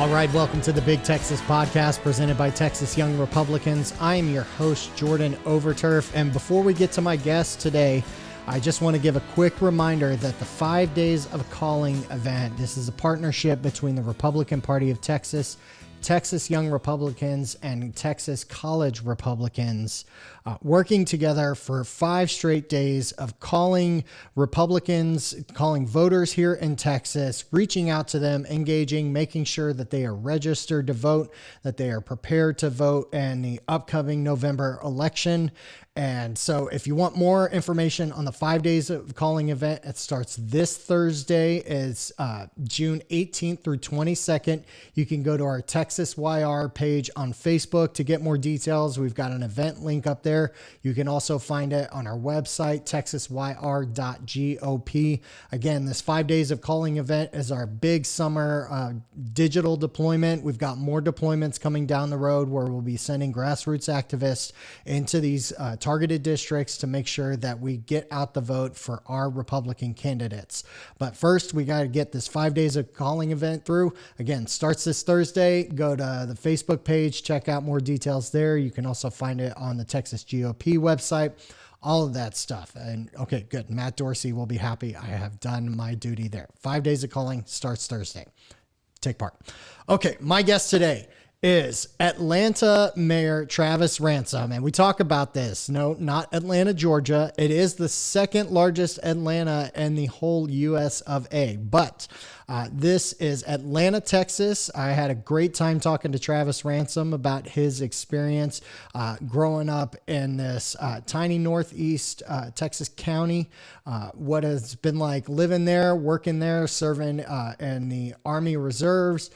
All right, welcome to the Big Texas Podcast presented by Texas Young Republicans. I am your host, Jordan Overturf, and before we get to my guest today, I just want to give a quick reminder that the 5 Days of Calling event, this is a partnership between the Republican Party of Texas, Texas Young Republicans, and Texas College Republicans, working together for 5 straight days of calling Republicans, calling voters here in Texas, reaching out to them, engaging, making sure that they are registered to vote, that they are prepared to vote in the upcoming November election. And so if you want more information on the 5 Days of Calling event, it starts this Thursday. It's June 18th through 22nd. You can go to our Texas YR page on Facebook to get more details. We've got an event link up there. You can also find it on our website, texasyr.gop. Again, this 5 Days of Calling event is our big summer digital deployment. We've got more deployments coming down the road where we'll be sending grassroots activists into these targeted districts to make sure that we get out the vote for our Republican candidates. But first, we got to get this 5 Days of Calling event through. Again, starts this Thursday. Go to the Facebook page, check out more details there. You can also find it on the Texas GOP website, all of that stuff. And okay, good. Matt Dorsey will be happy. I have done my duty there. 5 Days of Calling starts Thursday. Take part. Okay, my guest today is Atlanta Mayor Travis Ransom. And we talk about this. No, not Atlanta, Georgia. It is the second largest Atlanta in the whole US of A. But this is Atlanta, Texas. I had a great time talking to Travis Ransom about his experience growing up in this tiny northeast Texas county, what has been like living there, working there, serving in the Army Reserves,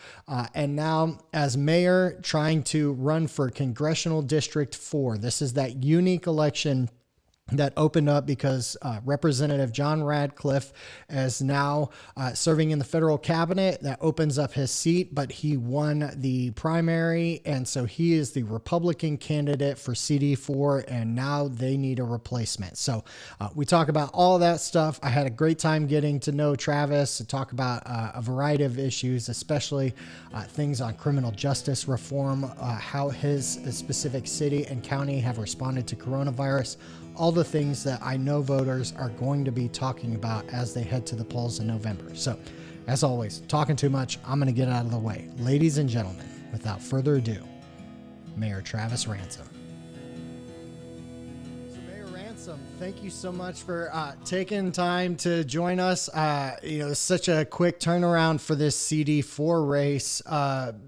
and now as mayor, trying to run for Congressional District 4. This is that unique election that opened up because Representative Jon Ratcliffe is now serving in the federal cabinet. That opens up his seat, but he won the primary, and so he is the Republican candidate for CD4, and now they need a replacement. So we talk about all of that stuff. I had a great time getting to know Travis to talk about a variety of issues, especially things on criminal justice reform, how his specific city and county have responded to coronavirus, all the things that I know voters are going to be talking about as they head to the polls in November. So, as always, talking too much, I'm going to get out of the way. Ladies and gentlemen, without further ado, Mayor Travis Ransom. So, Mayor Ransom, thank you so much for taking time to join us. Such a quick turnaround for this CD4 race.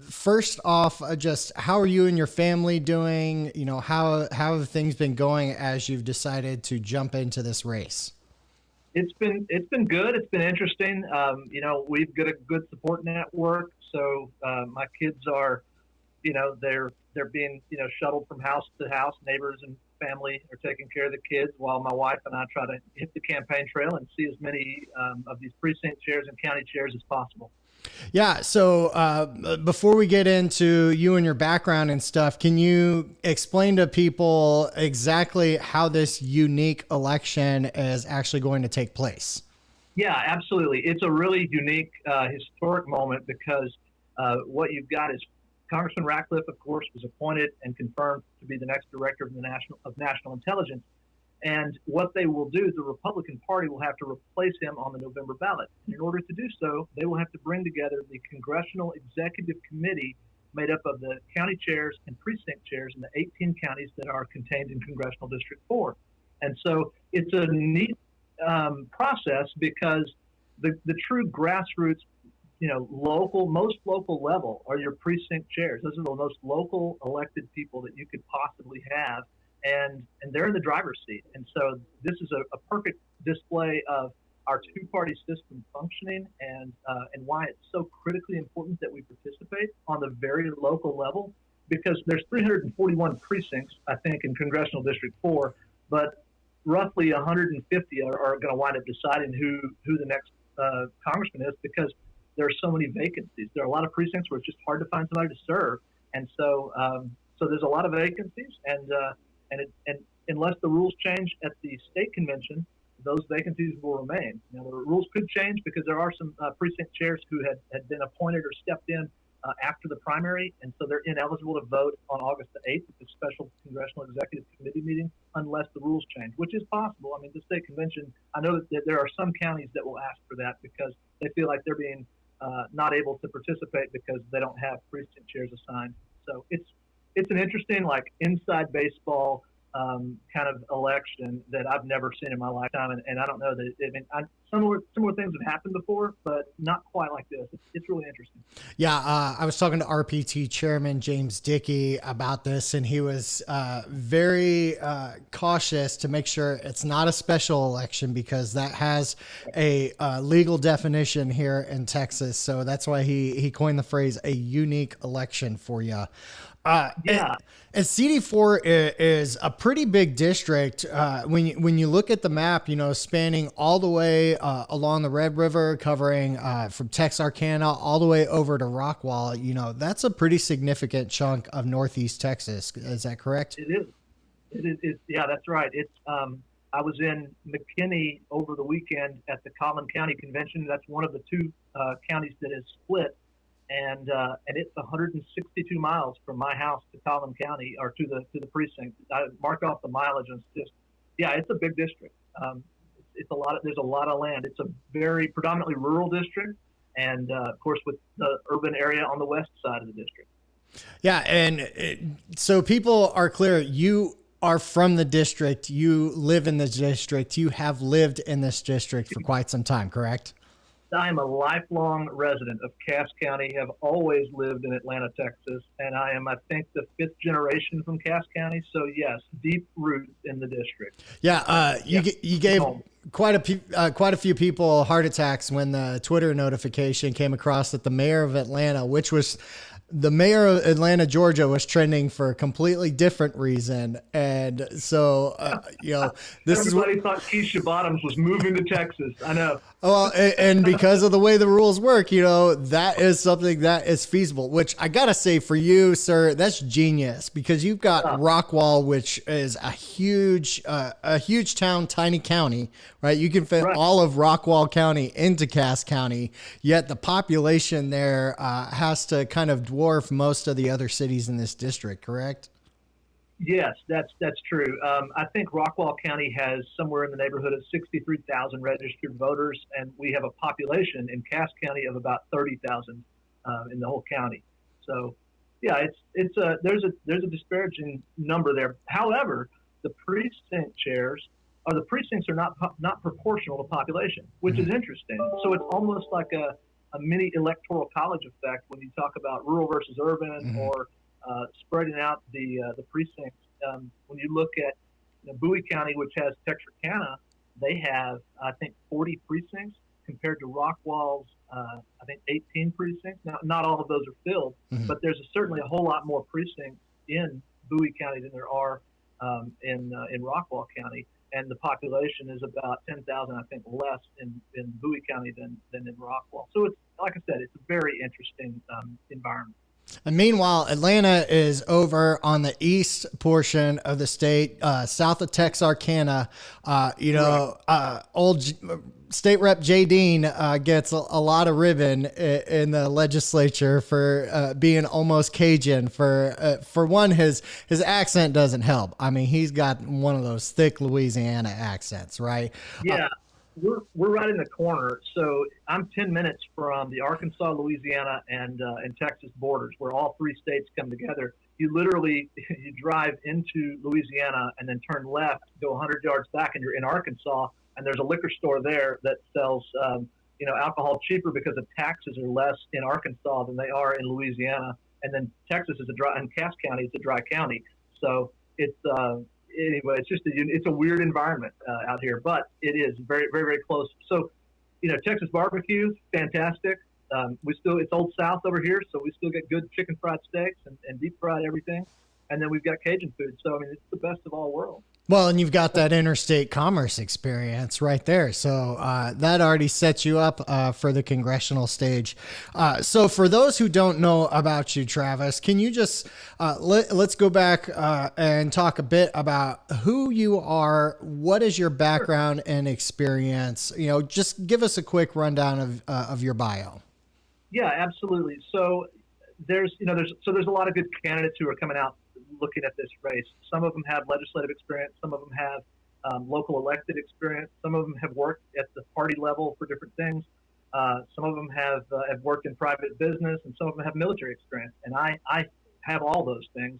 First off, just how are you and your family doing? You know, how have things been going as you've decided to jump into this race? It's been good. It's been interesting. We've got a good support network. So my kids are, they're being, shuttled from house to house. Neighbors and family are taking care of the kids while my wife and I try to hit the campaign trail and see as many of these precinct chairs and county chairs as possible. Yeah. So before we get into you and your background and stuff, can you explain to people exactly how this unique election is actually going to take place? Yeah, absolutely. It's a really unique, historic moment because what you've got is Congressman Ratcliffe, of course, was appointed and confirmed to be the next director of National Intelligence. And what they will do, the Republican Party will have to replace him on the November ballot. And in order to do so, they will have to bring together the Congressional Executive Committee made up of the county chairs and precinct chairs in the 18 counties that are contained in Congressional District 4. And so it's a neat process because the true grassroots, most local level are your precinct chairs. Those are the most local elected people that you could possibly have. And they're in the driver's seat. And so this is a perfect display of our two-party system functioning and why it's so critically important that we participate on the very local level, because there's 341 precincts, I think, in Congressional District 4, but roughly 150 are going to wind up deciding who the next congressman is, because there are so many vacancies. There are a lot of precincts where it's just hard to find somebody to serve. And so there's a lot of vacancies, and unless the rules change at the state convention, those vacancies will remain. Now, the rules could change because there are some precinct chairs who had been appointed or stepped in after the primary, and so they're ineligible to vote on August the 8th at the special Congressional Executive Committee meeting unless the rules change, which is possible. I mean, the state convention, I know that there are some counties that will ask for that because they feel like they're being not able to participate because they don't have precinct chairs assigned. So it's an interesting, like, inside baseball kind of election that I've never seen in my lifetime, and I don't know that. I mean, similar things have happened before, but not quite like this. It's really interesting. Yeah, I was talking to RPT Chairman James Dickey about this, and he was very cautious to make sure it's not a special election because that has a legal definition here in Texas. So that's why he coined the phrase "a unique election" for you. Yeah. And CD4 is a pretty big district. When you look at the map, spanning all the way along the Red River, covering from Texarkana all the way over to Rockwall, that's a pretty significant chunk of Northeast Texas. Is that correct? It is. Yeah, that's right. It's. I was in McKinney over the weekend at the Collin County Convention. That's one of the two counties that is split. And it's 162 miles from my house to Collin County, or to the precinct. I marked off the mileage, and it's a big district. It's a lot. There's a lot of land. It's a very predominantly rural district, and of course with the urban area on the west side of the district. Yeah, and so people are clear. You are from the district. You live in the district. You have lived in this district for quite some time, correct? I am a lifelong resident of Cass County, have always lived in Atlanta, Texas, and I am, I think, the 5th generation from Cass County. So yes, deep roots in the district. Yeah, you gave quite a few people heart attacks when the Twitter notification came across that the mayor of Atlanta, which was the mayor of Atlanta, Georgia, was trending for a completely different reason. And so, everybody thought Keisha Bottoms was moving to Texas. I know. Well, and because of the way the rules work, that is something that is feasible, which I got to say for you, sir, that's genius, because you've got Rockwall, which is a huge town, tiny county, right? You can fit all of Rockwall County into Cass County, yet the population there has to kind of dwarf most of the other cities in this district, correct? Yes, that's true. I think Rockwall County has somewhere in the neighborhood of 63,000 registered voters, and we have a population in Cass County of about 30,000 in the whole county. So, yeah, there's a disparaging number there. However, the precinct chairs or the precincts are not proportional to population, which is interesting. So it's almost like a mini electoral college effect when you talk about rural versus urban, or spreading out the precincts. When you look at Bowie County, which has Texarkana, they have, I think, 40 precincts compared to Rockwall's, I think, 18 precincts. Now, not all of those are filled, but there's certainly a whole lot more precincts in Bowie County than there are in Rockwall County. And the population is about 10,000, I think, less in Bowie County than in Rockwall. So it's, like I said, it's a very interesting environment. And meanwhile, Atlanta is over on the east portion of the state, south of Texarkana. Old State Rep Jay Dean gets a lot of ribbon in the legislature for being almost Cajun. For one, his accent doesn't help. I mean, he's got one of those thick Louisiana accents, right? Yeah. We're right in the corner. So I'm 10 minutes from the Arkansas, Louisiana, and Texas borders, where all three states come together. You drive into Louisiana and then turn left, go 100 yards back, and you're in Arkansas. And there's a liquor store there that sells, alcohol cheaper because the taxes are less in Arkansas than they are in Louisiana. And then Texas is and Cass County is a dry county. So it's anyway, it's a weird environment out here, but it is very, very, very close. So, Texas barbecue, fantastic. It's Old South over here, so we still get good chicken fried steaks and deep fried everything. And then we've got Cajun food. So, I mean, it's the best of all worlds. Well, and you've got that interstate commerce experience right there. So that already sets you up for the congressional stage. So for those who don't know about you, Travis, can you just let's go back and talk a bit about who you are, what is your background and experience? Just give us a quick rundown of your bio. Yeah, absolutely. So there's a lot of good candidates who are coming out looking at this race. Some of them have legislative experience. Some of them have local elected experience. Some of them have worked at the party level for different things. Some of them have worked in private business, and some of them have military experience. And I have all those things.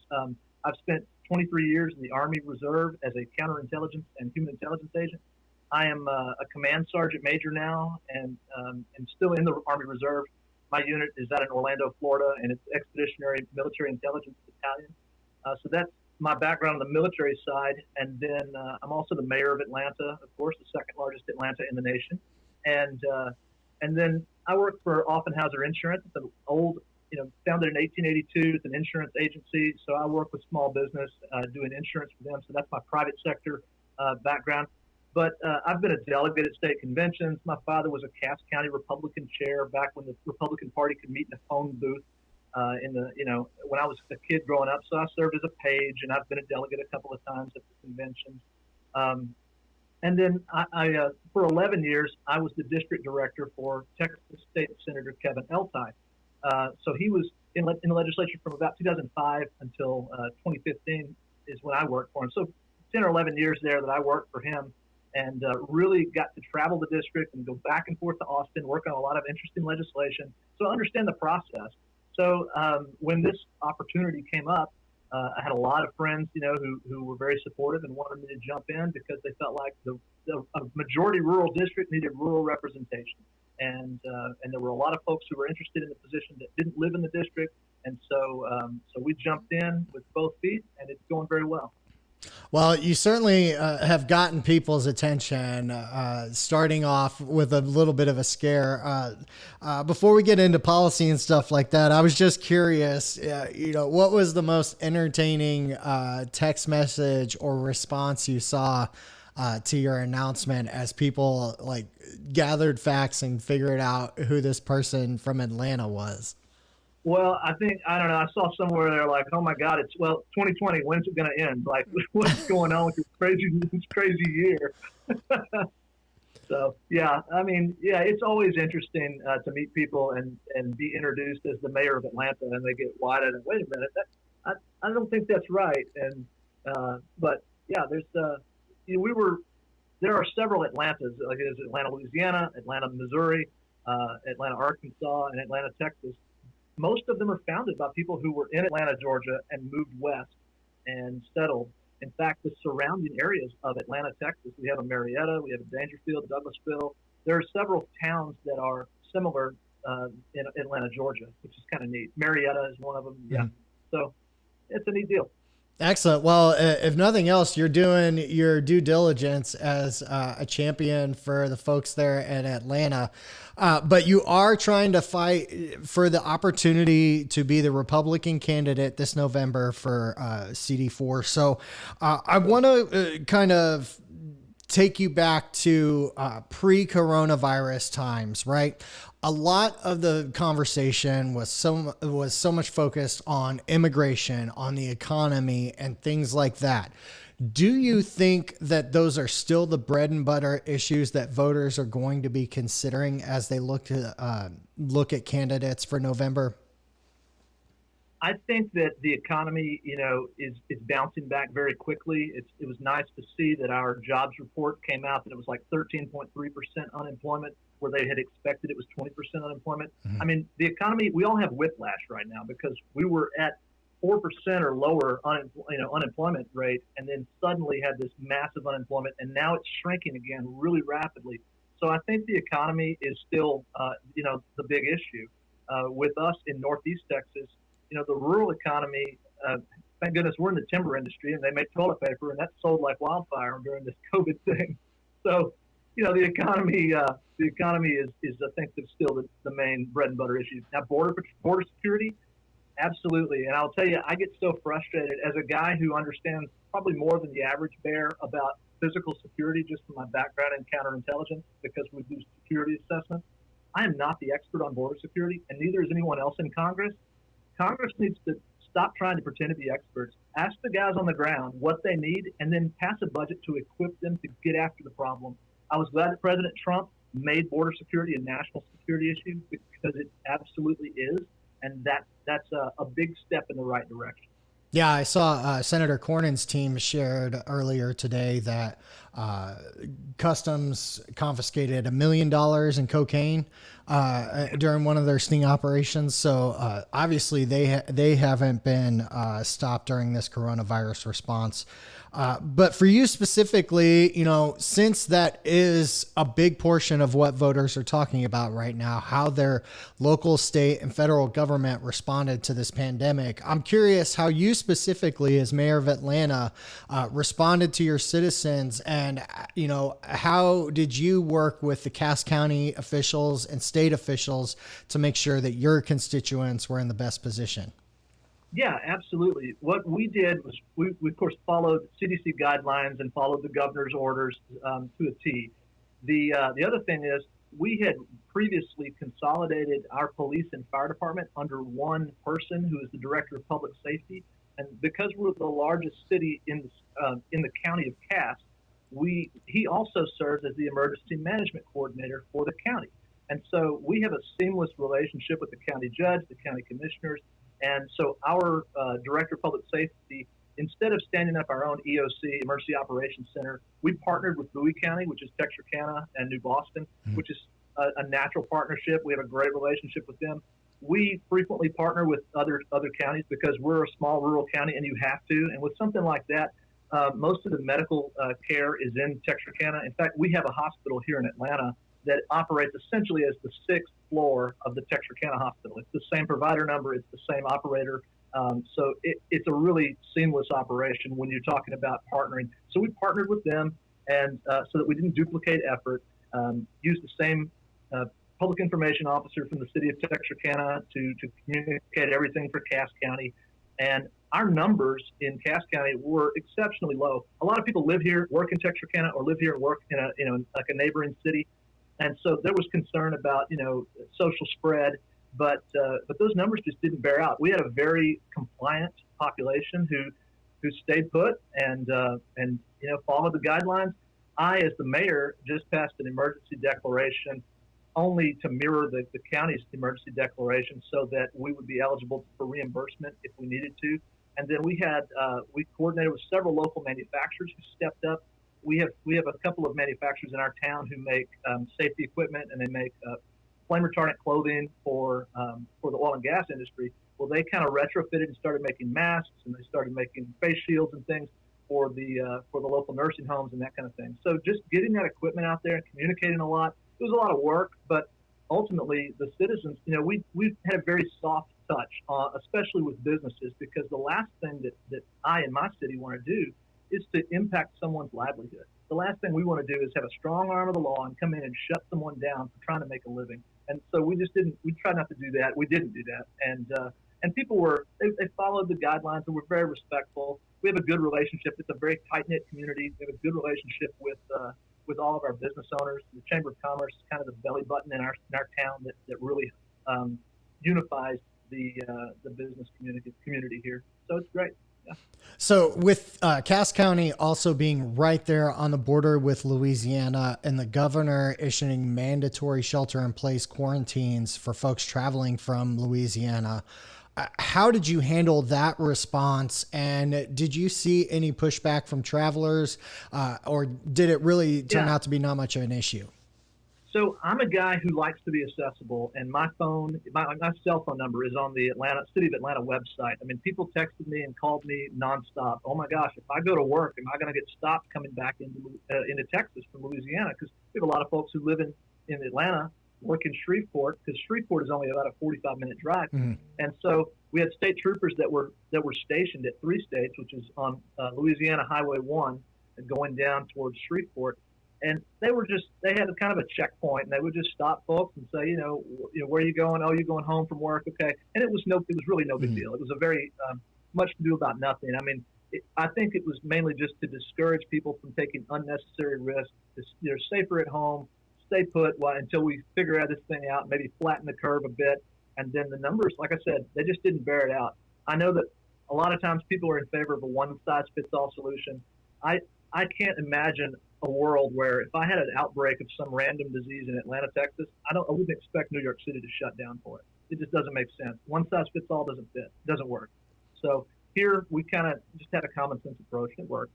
I've spent 23 years in the Army Reserve as a counterintelligence and human intelligence agent. I am a command sergeant major now, and still in the Army Reserve. My unit is out in Orlando, Florida, and it's Expeditionary Military Intelligence Battalion. So that's my background on the military side. And then I'm also the mayor of Atlanta, of course, the second largest Atlanta in the nation. And then I work for Offenhauser Insurance. It's an old, founded in 1882. It's an insurance agency. So I work with small business doing insurance for them. So that's my private sector background. But I've been a delegate at state conventions. My father was a Cass County Republican chair back when the Republican Party could meet in a phone booth when I was a kid growing up. So I served as a page, and I've been a delegate a couple of times at the conventions. And then I for 11 years, I was the district director for Texas State Senator Kevin Eltai. So he was in the legislature from about 2005 until 2015 is when I worked for him. So 10 or 11 years there that I worked for him, and really got to travel the district and go back and forth to Austin, work on a lot of interesting legislation. So I understand the process. So when this opportunity came up, I had a lot of friends, who were very supportive and wanted me to jump in because they felt like a majority rural district needed rural representation. And there were a lot of folks who were interested in the position that didn't live in the district. And so we jumped in with both feet, and it's going very well. Well, you certainly have gotten people's attention, starting off with a little bit of a scare. Before we get into policy and stuff like that, I was just curious, what was the most entertaining text message or response you saw to your announcement as people gathered facts and figured out who this person from Atlanta was? Well, I don't know. I saw somewhere they're like, "Oh my God, it's 2020. When's it going to end? Like, what's going on with this crazy year?" So, yeah, it's always interesting to meet people and be introduced as the mayor of Atlanta, and they get wide-eyed and wait a minute, I don't think that's right. And but yeah, there are several Atlantas. Like there's Atlanta, Louisiana, Atlanta, Missouri, Atlanta, Arkansas, and Atlanta, Texas. Most of them are founded by people who were in Atlanta, Georgia, and moved west and settled. In fact, the surrounding areas of Atlanta, Texas, we have a Marietta, we have a Dangerfield, Douglasville. There are several towns that are similar in Atlanta, Georgia, which is kind of neat. Marietta is one of them. Yeah. So it's a neat deal. Excellent. Well, if nothing else, you're doing your due diligence as a champion for the folks there in Atlanta. But you are trying to fight for the opportunity to be the Republican candidate this November for CD4. So I want to kind of take you back to pre-coronavirus times, right? A lot of the conversation was so much focused on immigration, on the economy, and things like that. Do you think that those are still the bread and butter issues that voters are going to be considering as they look at candidates for November? I think that the economy, is bouncing back very quickly. It was nice to see that our jobs report came out that it was like 13.3% unemployment, where they had expected it was 20% unemployment. Mm-hmm. I mean, the economy, we all have whiplash right now because we were at 4% or lower unemployment rate, and then suddenly had this massive unemployment, and now it's shrinking again really rapidly. So I think the economy is still, the big issue. With us in Northeast Texas, the rural economy, thank goodness we're in the timber industry, and they make toilet paper, and that's sold like wildfire during this COVID thing. So, the economy is I think that's still the main bread and butter issue. Now, border security, absolutely. And I'll tell you, I get so frustrated as a guy who understands probably more than the average bear about physical security, just from my background in counterintelligence, because we do security assessments. I am not the expert on border security, and neither is anyone else in Congress. Congress needs to stop trying to pretend to be experts. Ask the guys on the ground what they need, and then pass a budget to equip them to get after the problem. I was glad that President Trump made border security a national security issue, because it absolutely is. and that's a big step in the right direction. Yeah, I saw Senator Cornyn's team shared earlier today that Customs confiscated $1 million in cocaine during one of their sting operations. So obviously they haven't been stopped during this coronavirus response. But for you specifically, since that is a big portion of what voters are talking about right now, how their local, state, and federal government responded to this pandemic, I'm curious how you specifically, as mayor of Atlanta, responded to your citizens, and how did you work with the Cass County officials and state officials to make sure that your constituents were in the best position? Yeah, absolutely. What we did was we of course followed CDC guidelines and followed the governor's orders to a T. The other thing is we had previously consolidated our police and fire department under one person who is the director of public safety, and because we're the largest city in the county of Cass, he also serves as the emergency management coordinator for the county, and so we have a seamless relationship with the county judge, the county commissioners. And so our director of public safety, instead of standing up our own EOC, Emergency Operations Center, we partnered with Bowie County, which is Texarkana, and New Boston, which is a natural partnership. We have a great relationship with them. We frequently partner with other counties because we're a small rural county, and you have to. And with something like that, most of the medical care is in Texarkana. In fact, we have a hospital here in Atlanta that operates essentially as the sixth floor of the Texarkana Hospital. It's the same provider number, it's the same operator. So it's a really seamless operation when you're talking about partnering. So we partnered with them, and so that we didn't duplicate effort, used the same public information officer from the city of Texarkana to communicate everything for Cass County. And our numbers in Cass County were exceptionally low. A lot of people live here, work in Texarkana, or live here and work in like a neighboring city. And so there was concern about, social spread, but those numbers just didn't bear out. We had a very compliant population who stayed put and followed the guidelines. I, as the mayor, just passed an emergency declaration only to mirror the county's emergency declaration so that we would be eligible for reimbursement if we needed to. And then we coordinated with several local manufacturers who stepped up. We have a couple of manufacturers in our town who make safety equipment, and they make flame retardant clothing for the oil and gas industry. Well, they kind of retrofitted and started making masks, and they started making face shields and things for the local nursing homes and that kind of thing. So just getting that equipment out there and communicating a lot. It was a lot of work, but ultimately the citizens, we've had a very soft touch, especially with businesses, because the last thing that I and my city want to do is to impact someone's livelihood. The last thing we want to do is have a strong arm of the law and come in and shut someone down for trying to make a living. And so we tried not to do that. We didn't do that. And people they followed the guidelines and were very respectful. We have a good relationship. It's a very tight-knit community. We have a good relationship with all of our business owners. The Chamber of Commerce is kind of the belly button in our town that really unifies the business community here. So it's great. Yeah. So with Cass County also being right there on the border with Louisiana and the governor issuing mandatory shelter-in-place quarantines for folks traveling from Louisiana, how did you handle that response? And did you see any pushback from travelers, or did it really turn out to be not much of an issue? So I'm a guy who likes to be accessible, and my cell phone number is on the City of Atlanta website. I mean, people texted me and called me nonstop. Oh my gosh, if I go to work, am I going to get stopped coming back into Texas from Louisiana? Because we have a lot of folks who live in Atlanta, work in Shreveport, because Shreveport is only about a 45-minute drive. Mm-hmm. And so we had state troopers that were stationed at 3 states, which is on Louisiana Highway 1, and going down towards Shreveport. And they had a kind of a checkpoint, and they would just stop folks and say, where are you going? Oh, you're going home from work. Okay. And it was really no big deal. It was a very much to do about nothing. I mean, I think it was mainly just to discourage people from taking unnecessary risks. They're safer at home, stay put until we figure out this thing out, maybe flatten the curve a bit. And then the numbers, like I said, they just didn't bear it out. I know that a lot of times people are in favor of a one-size-fits-all solution. I can't imagine a world where if I had an outbreak of some random disease in Atlanta, Texas, I wouldn't expect New York City to shut down for it. It just doesn't make sense. One size fits all doesn't work. So here we kind of just had a common sense approach and it worked.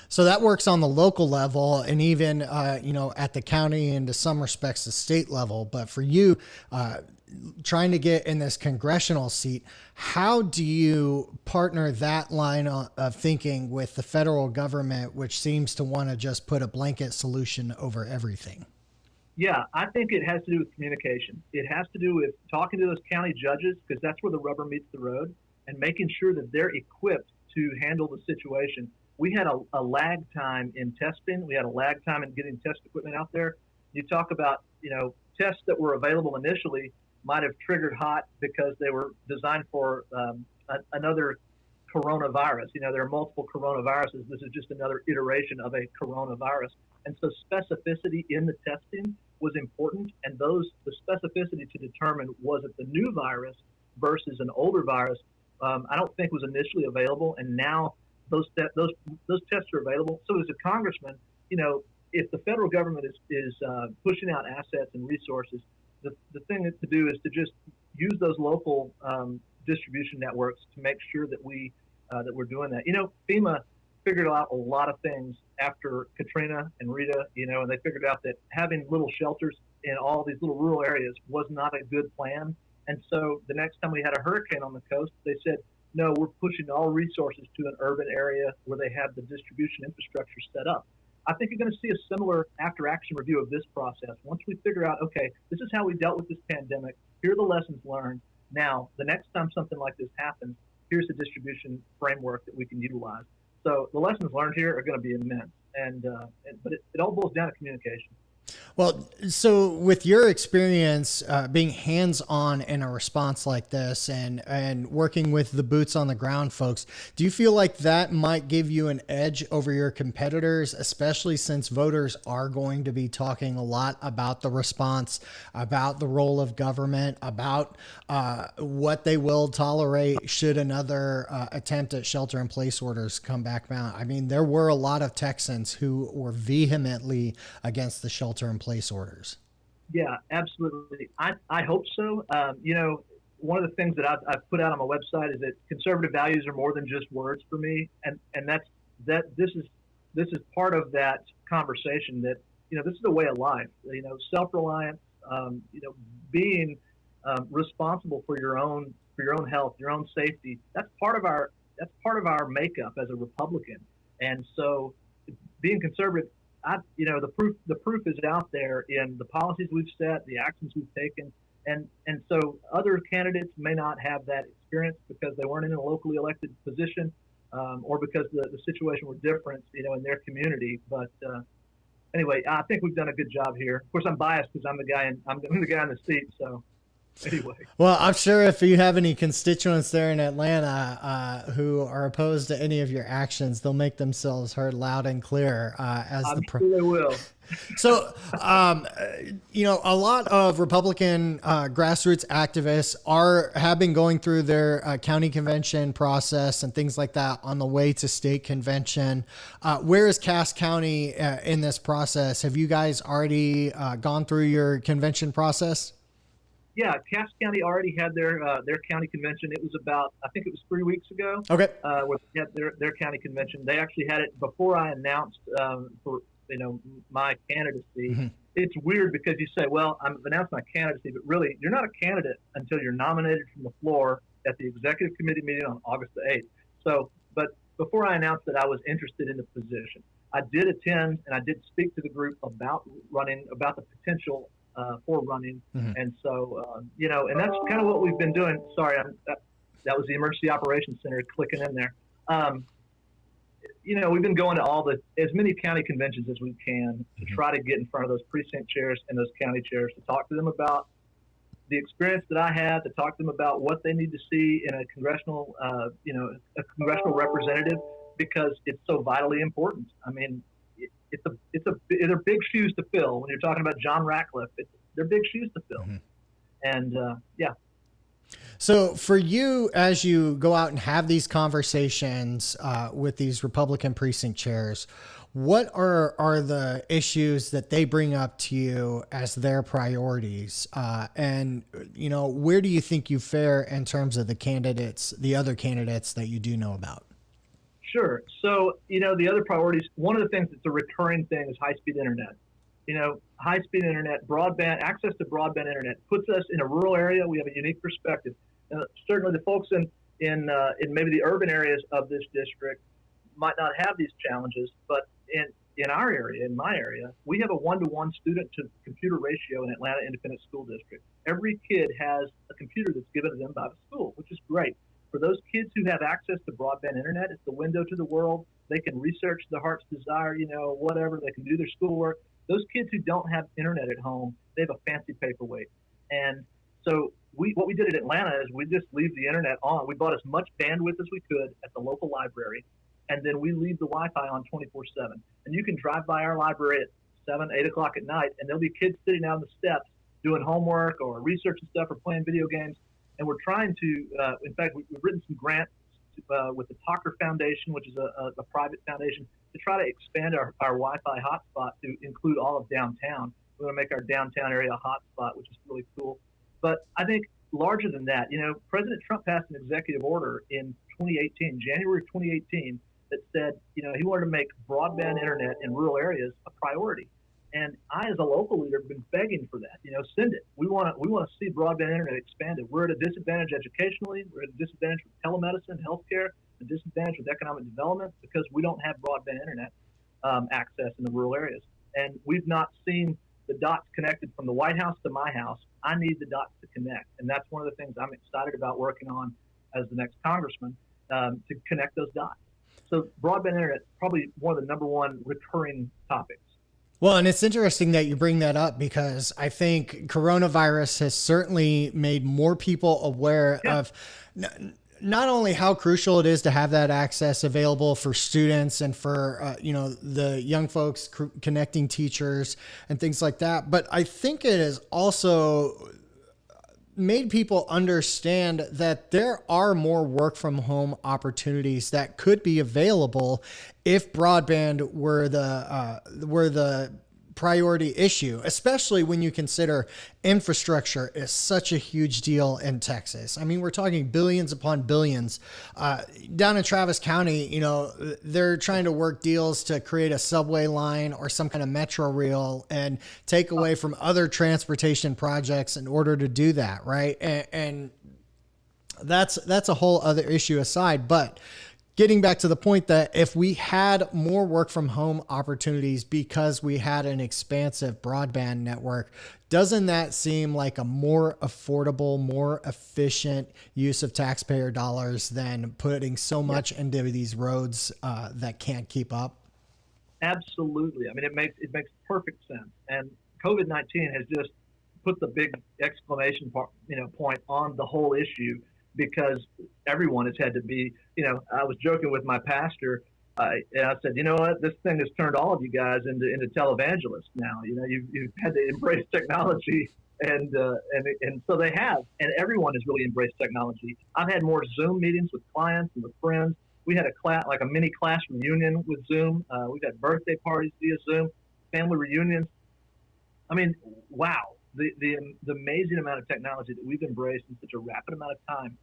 So that works on the local level and even, at the county and to some respects the state level. But for you, trying to get in this congressional seat, how do you partner that line of thinking with the federal government, which seems to want to just put a blanket solution over everything? Yeah, I think it has to do with communication. It has to do with talking to those county judges, because that's where the rubber meets the road, and making sure that they're equipped to handle the situation. We had a lag time in testing. We had a lag time in getting test equipment out there. You talk about, tests that were available initially might have triggered hot because they were designed for another coronavirus. There are multiple coronaviruses. This is just another iteration of a coronavirus. And so specificity in the testing was important. And the specificity to determine was it the new virus versus an older virus, I don't think was initially available. And now those tests are available. So as a congressman, if the federal government is pushing out assets and resources, the thing to do is to just use those local distribution networks to make sure that we're doing that. FEMA figured out a lot of things after Katrina and Rita, and they figured out that having little shelters in all these little rural areas was not a good plan. And so the next time we had a hurricane on the coast, they said, no, we're pushing all resources to an urban area where they have the distribution infrastructure set up. I think you're going to see a similar after-action review of this process. Once we figure out, okay, this is how we dealt with this pandemic. Here are the lessons learned. Now, the next time something like this happens, here's the distribution framework that we can utilize. So the lessons learned here are going to be immense. But it all boils down to communication. Well, so with your experience being hands-on in a response like this and working with the boots on the ground folks, do you feel like that might give you an edge over your competitors, especially since voters are going to be talking a lot about the response, about the role of government, about what they will tolerate should another attempt at shelter-in-place orders come back down? I mean, there were a lot of Texans who were vehemently against the shelter-in-place orders. Yeah, absolutely. I hope so. One of the things that I've put out on my website is that conservative values are more than just words for me, and this is part of that conversation. That this is a way of life. Self-reliance. Being responsible for your own health, your own safety. That's part of our makeup as a Republican. And so, being conservative. The proof is out there in the policies we've set, the actions we've taken, and so other candidates may not have that experience because they weren't in a locally elected position, or because the situation was different, in their community. But anyway, I think we've done a good job here. Of course, I'm biased because I'm the guy in the seat. So. Anyway. Well, I'm sure if you have any constituents there in Atlanta who are opposed to any of your actions, they'll make themselves heard loud and clear. I'm sure they will. So, a lot of Republican grassroots activists have been going through their county convention process and things like that on the way to state convention. Where is Cass County in this process? Have you guys already gone through your convention process? Yeah, Cass County already had their county convention. It was I think it was 3 weeks ago. Okay. Where they had their county convention. They actually had it before I announced for my candidacy. Mm-hmm. It's weird because you say, well, I've announced my candidacy, but really you're not a candidate until you're nominated from the floor at the executive committee meeting on August the 8th. So, but before I announced that I was interested in the position, I did attend and I did speak to the group about the potential for running. Mm-hmm. And so, and that's kind of what we've been doing. Sorry, that was the Emergency Operations Center clicking in there. We've been going to as many county conventions as we can to try to get in front of those precinct chairs and those county chairs to talk to them about the experience that I had, to talk to them about what they need to see in a congressional, a congressional representative, because it's so vitally important. I mean, they're big shoes to fill. When you're talking about Jon Ratcliffe, they're big shoes to fill. Mm-hmm. And yeah. So for you, as you go out and have these conversations with these Republican precinct chairs, What are the issues that they bring up to you as their priorities? And, where do you think you fare in terms of the other candidates that you do know about? Sure. So, the other priorities, one of the things that's a recurring thing is high-speed internet. High-speed internet, broadband, access to broadband internet puts us in a rural area. We have a unique perspective. Certainly the folks in maybe the urban areas of this district might not have these challenges, but in our area, in my area, we have a 1-to-1 student to computer ratio in Atlanta Independent School District. Every kid has a computer that's given to them by the school, which is great. For those kids who have access to broadband internet, it's the window to the world. They can research their heart's desire, whatever. They can do their schoolwork. Those kids who don't have internet at home, they have a fancy paperweight. And so what we did at Atlanta is we just leave the internet on. We bought as much bandwidth as we could at the local library, and then we leave the Wi-Fi on 24/7. And you can drive by our library at 7, 8 o'clock at night, and there'll be kids sitting out on the steps doing homework or researching stuff or playing video games. And we're trying to, in fact, we've written some grants with the Talker Foundation, which is a private foundation, to try to expand our Wi-Fi hotspot to include all of downtown. We want to make our downtown area a hotspot, which is really cool. But I think larger than that, President Trump passed an executive order in 2018, January 2018, that said, he wanted to make broadband internet in rural areas a priority. And I, as a local leader, have been begging for that. Send it. We want to see broadband internet expanded. We're at a disadvantage educationally. We're at a disadvantage with telemedicine, healthcare, a disadvantage with economic development because we don't have broadband internet access in the rural areas. And we've not seen the dots connected from the White House to my house. I need the dots to connect. And that's one of the things I'm excited about working on as the next congressman, to connect those dots. So broadband internet is probably one of the number one recurring topics. Well, and it's interesting that you bring that up because I think coronavirus has certainly made more people aware of not only how crucial it is to have that access available for students and for, the young folks connecting teachers and things like that, but I think it has also made people understand that there are more work from home opportunities that could be available if broadband were the priority issue, especially when you consider infrastructure is such a huge deal in Texas. I mean, we're talking billions upon billions. Down in Travis County, they're trying to work deals to create a subway line or some kind of metro rail and take away from other transportation projects in order to do that, right? And that's a whole other issue aside, but getting back to the point that if we had more work from home opportunities because we had an expansive broadband network, doesn't that seem like a more affordable, more efficient use of taxpayer dollars than putting so much into these roads that can't keep up? Absolutely. I mean, it makes perfect sense. And COVID-19 has just put the big exclamation point on the whole issue, because everyone has had to be, I was joking with my pastor, and I said, you know what, this thing has turned all of you guys into televangelists now. You've had to embrace technology, and so they have, and everyone has really embraced technology. I've had more Zoom meetings with clients and with friends. We had a mini class reunion with Zoom. We've had birthday parties via Zoom, family reunions. I mean, wow. The amazing amount of technology that we've embraced in such a rapid amount of time,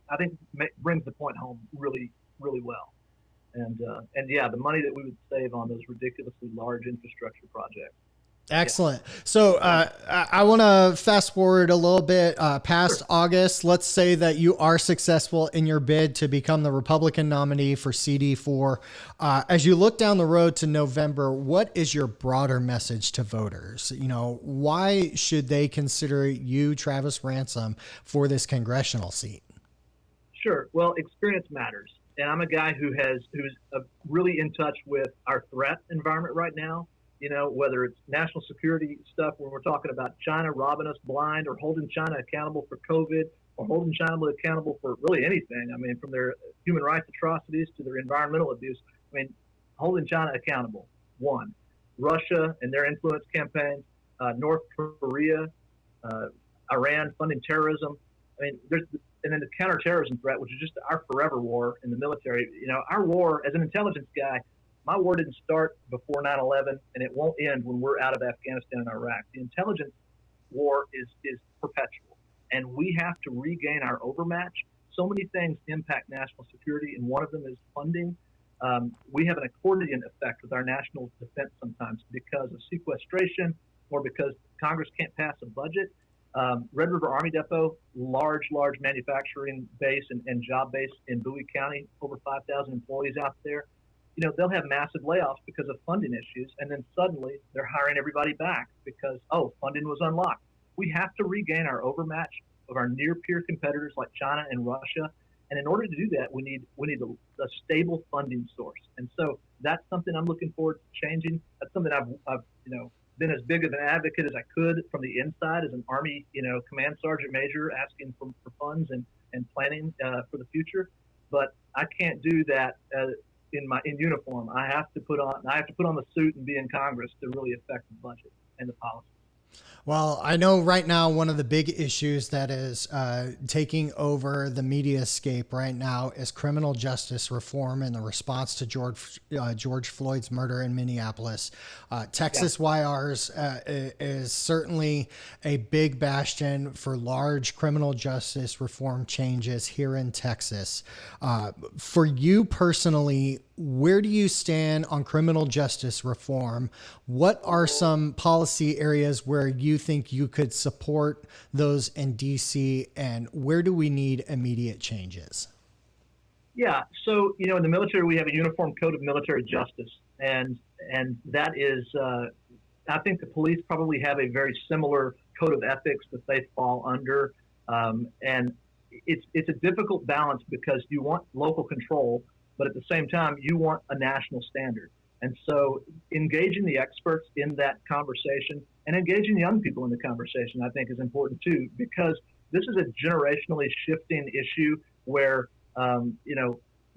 I think brings the point home really, really well. And yeah, the money that we would save on those ridiculously large infrastructure projects. Excellent. So I want to fast forward a little bit past August. Let's say that you are successful in your bid to become the Republican nominee for CD4. As you look down the road to November, what is your broader message to voters? Why should they consider you, Travis Ransom, for this congressional seat? Sure. Well, experience matters. And I'm a guy who's really in touch with our threat environment right now. Whether it's national security stuff when we're talking about China robbing us blind, or holding China accountable for COVID, or holding China accountable for really anything. I mean, from their human rights atrocities to their environmental abuse. I mean, holding China accountable, one. Russia and their influence campaigns, North Korea, Iran funding terrorism. I mean, and then the counterterrorism threat, which is just our forever war in the military. Our war, as an intelligence guy, my war didn't start before 9/11, and it won't end when we're out of Afghanistan and Iraq. The intelligence war is perpetual, and we have to regain our overmatch. So many things impact national security, and one of them is funding. We have an accordion effect with our national defense sometimes because of sequestration or because Congress can't pass a budget. Red River Army Depot, large manufacturing base and job base in Bowie County, over 5,000 employees out there. They'll have massive layoffs because of funding issues, and then suddenly they're hiring everybody back because, funding was unlocked. We have to regain our overmatch of our near-peer competitors like China and Russia, and in order to do that, we need a stable funding source. And so that's something I'm looking forward to changing. That's something I've been as big of an advocate as I could from the inside as an Army, command sergeant major asking for funds and planning for the future. But I can't do that in uniform. I have to put on the suit and be in Congress to really affect the budget and the policy. Well, I know right now one of the big issues that is taking over the mediascape right now is criminal justice reform and the response to George Floyd's murder in Minneapolis. Texas YRs is certainly a big bastion for large criminal justice reform changes here in Texas. For you personally, where do you stand on criminal justice reform? What are some policy areas where you think you could support those in DC, and where do we need immediate changes? Yeah, so in the military we have a uniform code of military justice, and that is, I think the police probably have a very similar code of ethics that they fall under, and it's a difficult balance because you want local control, but at the same time, you want a national standard. And so engaging the experts in that conversation and engaging young people in the conversation, I think, is important too, because this is a generationally shifting issue where,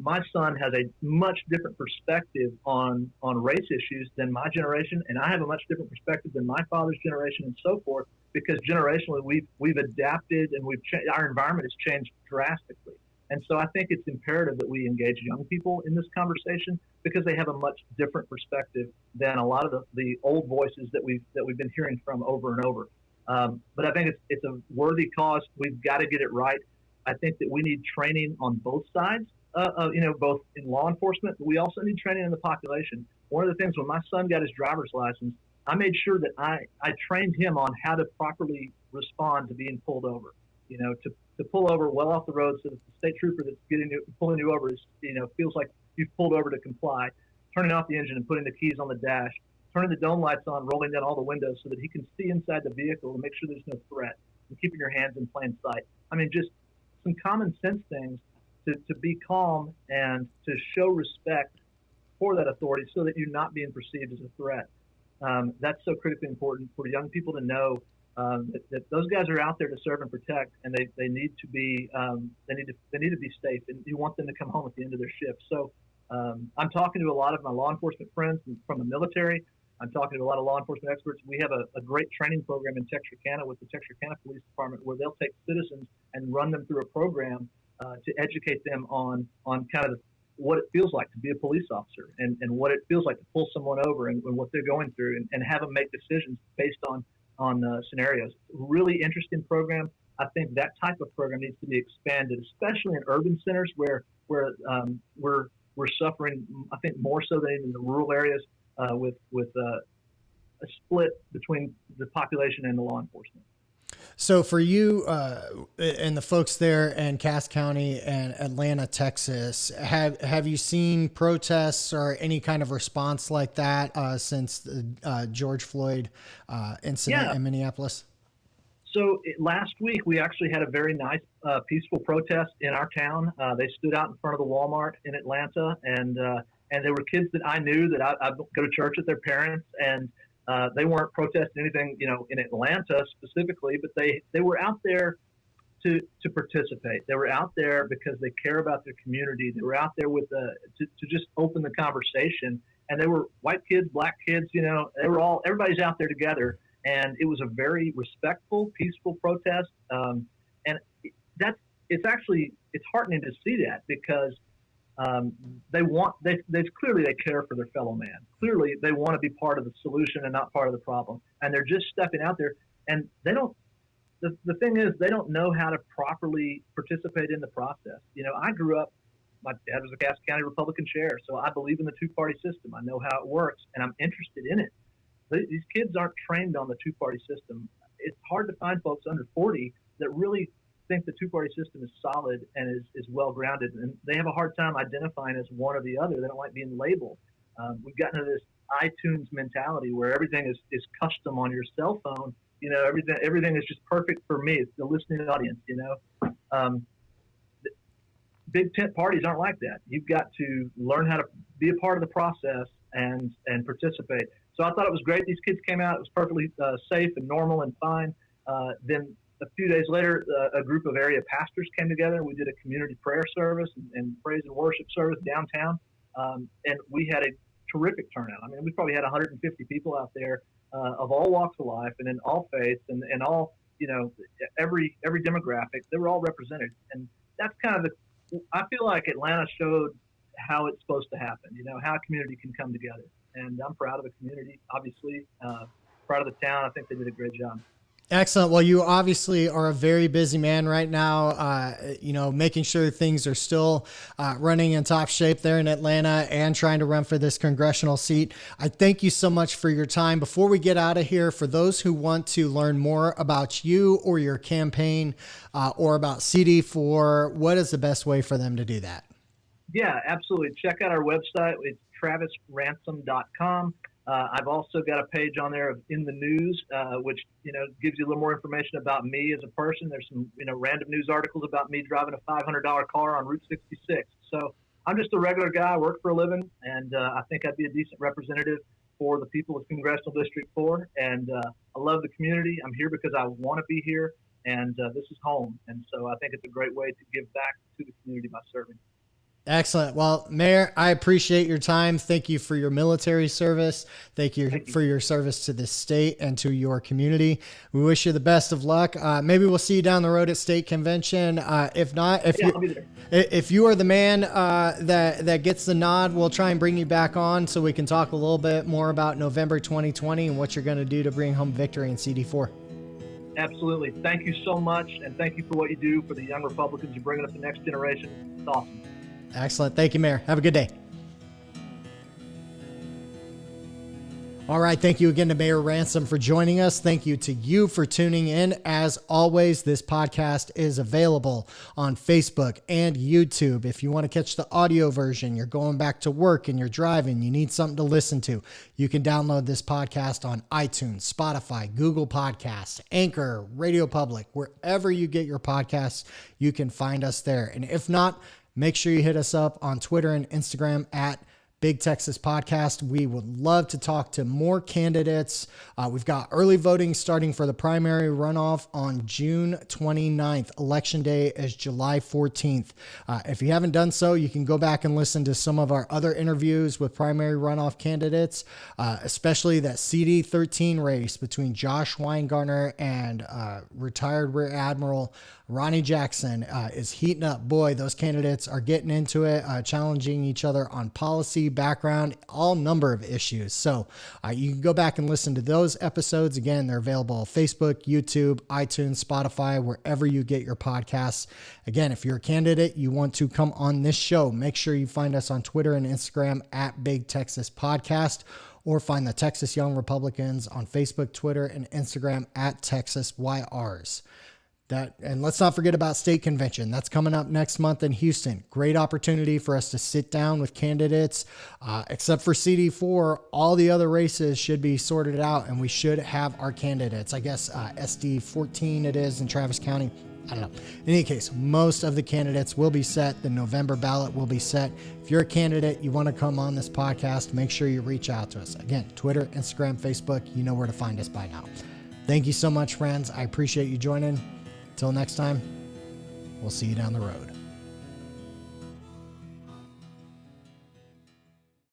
my son has a much different perspective on race issues than my generation, and I have a much different perspective than my father's generation and so forth, because generationally we've adapted and our environment has changed drastically. And so I think it's imperative that we engage young people in this conversation because they have a much different perspective than a lot of the old voices that we've been hearing from over and over. But I think it's a worthy cause. We've got to get it right. I think that we need training on both sides, both in law enforcement, but we also need training in the population. One of the things when my son got his driver's license, I made sure that I trained him on how to properly respond to being pulled over. To pull over well off the road so that the state trooper that's pulling you over is, feels like you've pulled over to comply, turning off the engine and putting the keys on the dash, turning the dome lights on, rolling down all the windows so that he can see inside the vehicle and make sure there's no threat, and keeping your hands in plain sight. I mean, just some common sense things to be calm and to show respect for that authority so that you're not being perceived as a threat. That's so critically important for young people to know that those guys are out there to serve and protect, and they need to be safe, and you want them to come home at the end of their shift. So I'm talking to a lot of my law enforcement friends from the military. I'm talking to a lot of law enforcement experts. We have a great training program in Texarkana with the Texarkana Police Department where they'll take citizens and run them through a program to educate them on kind of what it feels like to be a police officer and what it feels like to pull someone over and what they're going through and have them make decisions based on scenarios. Really interesting program. I think that type of program needs to be expanded, especially in urban centers where we're suffering, I think, more so than even the rural areas with a split between the population and the law enforcement. So for you and the folks there in Cass County and Atlanta, Texas, have you seen protests or any kind of response like that since the George Floyd incident in Minneapolis? So last week, we actually had a very nice, peaceful protest in our town. They stood out in front of the Walmart in Atlanta, and there were kids that I knew that I go to church with their parents, and they weren't protesting anything, in Atlanta specifically, but they were out there to participate. They were out there because they care about their community. They were out there to just open the conversation. And they were white kids, black kids, everybody's out there together. And it was a very respectful, peaceful protest. And it's heartening to see that because they clearly they care for their fellow man. Clearly they want to be part of the solution and not part of the problem. And they're just stepping out there, and they don't. The thing is, they don't know how to properly participate in the process. I grew up. My dad was a Cass County Republican chair, so I believe in the two-party system. I know how it works, and I'm interested in it. These kids aren't trained on the two-party system. It's hard to find folks under 40 that really think the two-party system is solid and is well-grounded, and they have a hard time identifying as one or the other. They don't like being labeled. We've gotten to this iTunes mentality where everything is custom on your cell phone. Everything is just perfect for me. It's the listening audience. Big tent parties aren't like that. You've got to learn how to be a part of the process and participate. So I thought it was great. These kids came out. It was perfectly safe and normal and fine. Then a few days later, a group of area pastors came together. We did a community prayer service and praise and worship service downtown. And we had a terrific turnout. I mean, we probably had 150 people out there of all walks of life and in all faiths and all, every demographic. They were all represented. And that's kind of I feel like Atlanta showed how it's supposed to happen, how a community can come together. And I'm proud of the community, obviously, proud of the town. I think they did a great job. Excellent. Well, you obviously are a very busy man right now, making sure things are still running in top shape there in Atlanta and trying to run for this congressional seat. I thank you so much for your time. Before we get out of here, for those who want to learn more about you or your campaign or about CD4, what is the best way for them to do that? Yeah, absolutely. Check out our website. It's travisransom.com. I've also got a page on there of In the News, which, gives you a little more information about me as a person. There's some, random news articles about me driving a $500 car on Route 66. So I'm just a regular guy. I work for a living, and I think I'd be a decent representative for the people of Congressional District 4. And I love the community. I'm here because I want to be here, and this is home. And so I think it's a great way to give back to the community by serving. Excellent. Well, Mayor, I appreciate your time. Thank you for your military service. Thank you for your service to this state and to your community. We wish you the best of luck. Maybe we'll see you down the road at state convention. If not, if you are the man that gets the nod, we'll try and bring you back on so we can talk a little bit more about November 2020 and what you're going to do to bring home victory in CD4. Absolutely. Thank you so much, and thank you for what you do for the young Republicans. You're bringing up the next generation. It's awesome. Excellent. Thank you, Mayor. Have a good day. All right. Thank you again to Mayor Ransom for joining us. Thank you to you for tuning in. As always, this podcast is available on Facebook and YouTube. If you want to catch the audio version, you're going back to work and you're driving, you need something to listen to, you can download this podcast on iTunes, Spotify, Google Podcasts, Anchor, Radio Public, wherever you get your podcasts, you can find us there. And if not, make sure you hit us up on Twitter and Instagram at Big Texas Podcast. We would love to talk to more candidates. We've got early voting starting for the primary runoff on June 29th. Election day is July 14th. If you haven't done so, you can go back and listen to some of our other interviews with primary runoff candidates, especially that CD13 race between Josh Weingartner and retired Rear Admiral Ronnie Jackson is heating up. Boy, those candidates are getting into it, challenging each other on policy, background, all number of issues. So you can go back and listen to those episodes. Again, they're available on Facebook, YouTube, iTunes, Spotify, wherever you get your podcasts. Again, if you're a candidate, you want to come on this show, make sure you find us on Twitter and Instagram at Big Texas Podcast, or find the Texas Young Republicans on Facebook, Twitter, and Instagram at Texas YRs. And let's not forget about state convention. That's coming up next month in Houston. Great opportunity for us to sit down with candidates. Except for CD4, all the other races should be sorted out, and we should have our candidates. I guess SD 14 it is in Travis County. I don't know. In any case, most of the candidates will be set. The November ballot will be set. If you're a candidate, you want to come on this podcast, make sure you reach out to us. Again, Twitter, Instagram, Facebook, you know where to find us by now. Thank you so much, friends. I appreciate you joining. Till next time, we'll see you down the road.